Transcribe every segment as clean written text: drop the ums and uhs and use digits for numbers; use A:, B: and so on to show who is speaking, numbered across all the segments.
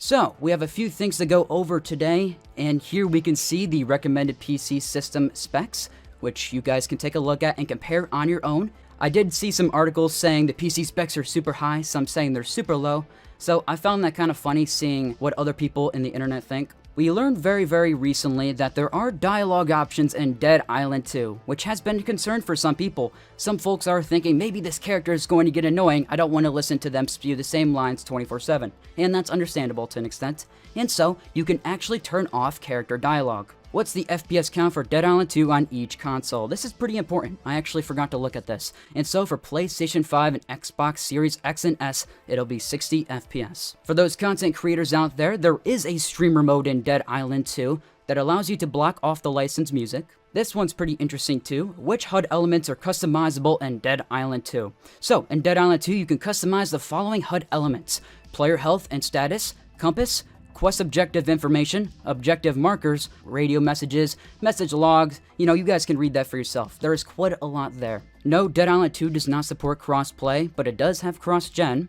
A: So, we have a few things to go over today, and here we can see the recommended PC system specs, which you guys can take a look at and compare on your own. I did see some articles saying the PC specs are super high, some saying they're super low, so I found that kind of funny seeing what other people in the internet think. We learned very recently that there are dialogue options in Dead Island 2, which has been a concern for some people. Some folks are thinking maybe this character is going to get annoying, I don't want to listen to them spew the same lines 24/7. And that's understandable to an extent. And so, you can actually turn off character dialogue. What's the FPS count for Dead Island 2 on each console? This is pretty important. I actually forgot to look at this. And so for PlayStation 5 and Xbox Series X and S, it'll be 60 FPS. For those content creators out there, there is a streamer mode in Dead Island 2 that allows you to block off the licensed music. This one's pretty interesting too. Which HUD elements are customizable in Dead Island 2? So, in Dead Island 2, you can customize the following HUD elements: player health and status, compass, quest objective information, objective markers, radio messages, message logs. You know, you guys can read that for yourself. There is quite a lot there. No, Dead Island 2 does not support crossplay, but it does have cross-gen.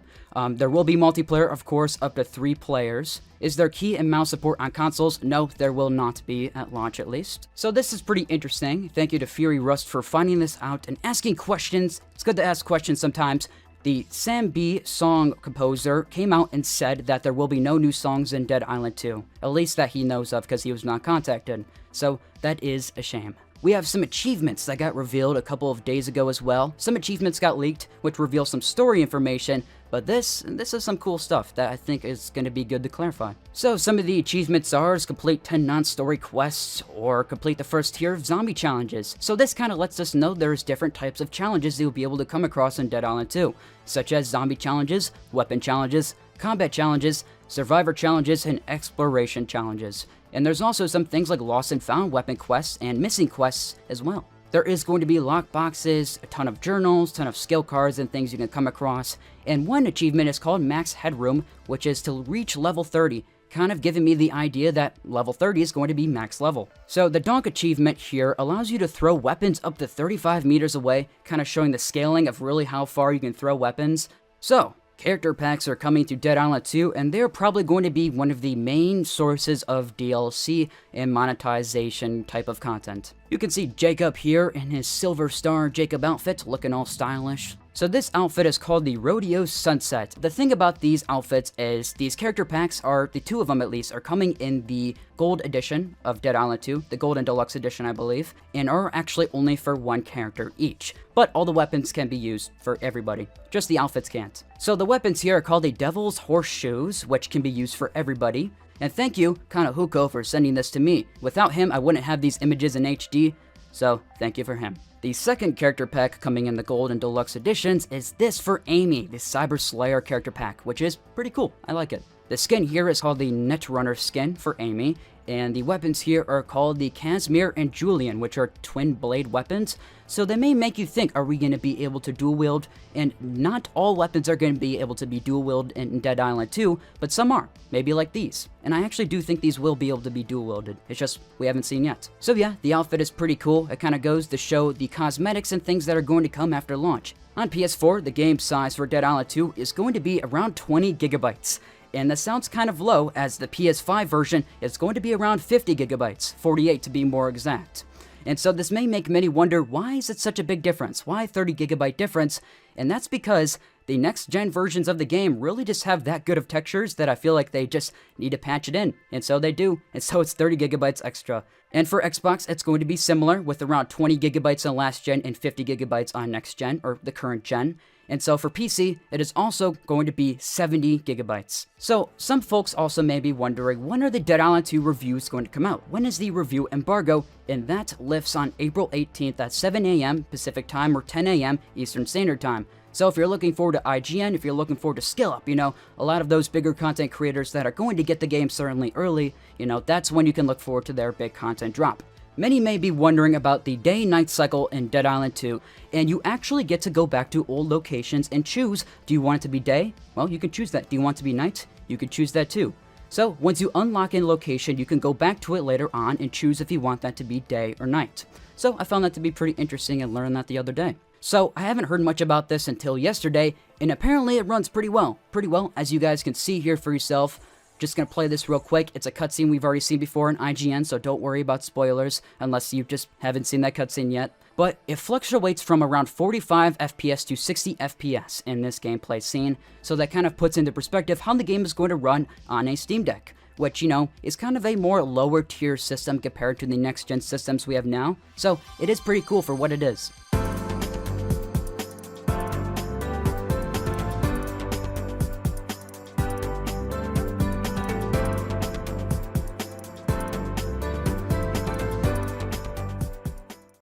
A: There will be multiplayer, of course, up to 3 players. Is there key and mouse support on consoles? No, there will not be, at launch at least. So this is pretty interesting. Thank you to Fury Rust for finding this out and asking questions. It's good to ask questions sometimes. The Sam B song composer came out and said that there will be no new songs in Dead Island 2, at least that he knows of because he was not contacted. So that is a shame. We have some achievements that got revealed a couple of days ago as well. Some achievements got leaked, which reveal some story information, but this is some cool stuff that I think is going to be good to clarify. So some of the achievements are complete 10 non-story quests, or complete the first tier of zombie challenges. So this kind of lets us know there's different types of challenges you'll be able to come across in Dead Island 2, such as zombie challenges, weapon challenges, combat challenges, survivor challenges, and exploration challenges. And there's also some things like lost and found weapon quests and missing quests as well. There is going to be lockboxes, a ton of journals, ton of skill cards and things you can come across. And one achievement is called Max Headroom, which is to reach level 30, kind of giving me the idea that level 30 is going to be max level. So the Donk achievement here allows you to throw weapons up to 35 meters away, kind of showing the scaling of really how far you can throw weapons. So, character packs are coming to Dead Island 2, and they're probably going to be one of the main sources of DLC and monetization type of content. You can see Jacob here in his Silver Star Jacob outfit, looking all stylish. So this outfit is called the Rodeo Sunset. The thing about these outfits is these character packs are, the 2 of them at least, are coming in the Gold Edition of Dead Island 2, the Gold and Deluxe Edition I believe, and are actually only for 1 character each. But all the weapons can be used for everybody, just the outfits can't. So the weapons here are called the Devil's Horseshoes, which can be used for everybody. And thank you, Kanahuko, for sending this to me. Without him, I wouldn't have these images in HD, so thank you for him. The second character pack coming in the Gold and Deluxe Editions is this for Amy, the Cyber Slayer character pack, which is pretty cool. I like it. The skin here is called the Netrunner skin for Amy, and the weapons here are called the Casimir and Julian, which are twin blade weapons. So they may make you think, are we going to be able to dual wield? And not all weapons are going to be able to be dual wield in Dead Island 2, but some are, maybe like these. And I actually do think these will be able to be dual wielded. It's just we haven't seen yet. So yeah, the outfit is pretty cool. It kind of goes to show the cosmetics and things that are going to come after launch. On PS4, the game size for Dead Island 2 is going to be around 20 gigabytes. And that sounds kind of low, as the PS5 version is going to be around 50 gigabytes, 48 to be more exact. And so this may make many wonder, why is it such a big difference? Why 30 gigabyte difference? And that's because the next gen versions of the game really just have that good of textures that I feel like they just need to patch it in. And so they do. And so it's 30 gigabytes extra. And for Xbox, it's going to be similar, with around 20 gigabytes on last gen and 50 gigabytes on next gen, or the current gen. And so for PC, it is also going to be 70 gigabytes. So some folks also may be wondering, when are the Dead Island 2 reviews going to come out? When is the review embargo? And that lifts on April 18th at 7 a.m. Pacific time or 10 a.m. Eastern Standard Time. So if you're looking forward to IGN, if you're looking forward to Skill Up, you know, a lot of those bigger content creators that are going to get the game certainly early, you know, that's when you can look forward to their big content drop. Many may be wondering about the day-night cycle in Dead Island 2, and you actually get to go back to old locations and choose, do you want it to be day? Well, you can choose that. Do you want it to be night? You can choose that too. So once you unlock a location, you can go back to it later on and choose if you want that to be day or night. So I found that to be pretty interesting and learned that the other day. So I haven't heard much about this until yesterday, and apparently it runs pretty well, as you guys can see here for yourself. Just gonna play this real quick. It's a cutscene we've already seen before in IGN, so don't worry about spoilers unless you just haven't seen that cutscene yet. But it fluctuates from around 45 FPS to 60 FPS in this gameplay scene, so that kind of puts into perspective how the game is going to run on a Steam Deck, which, you know, is kind of a more lower tier system compared to the next gen systems we have now, so it is pretty cool for what it is.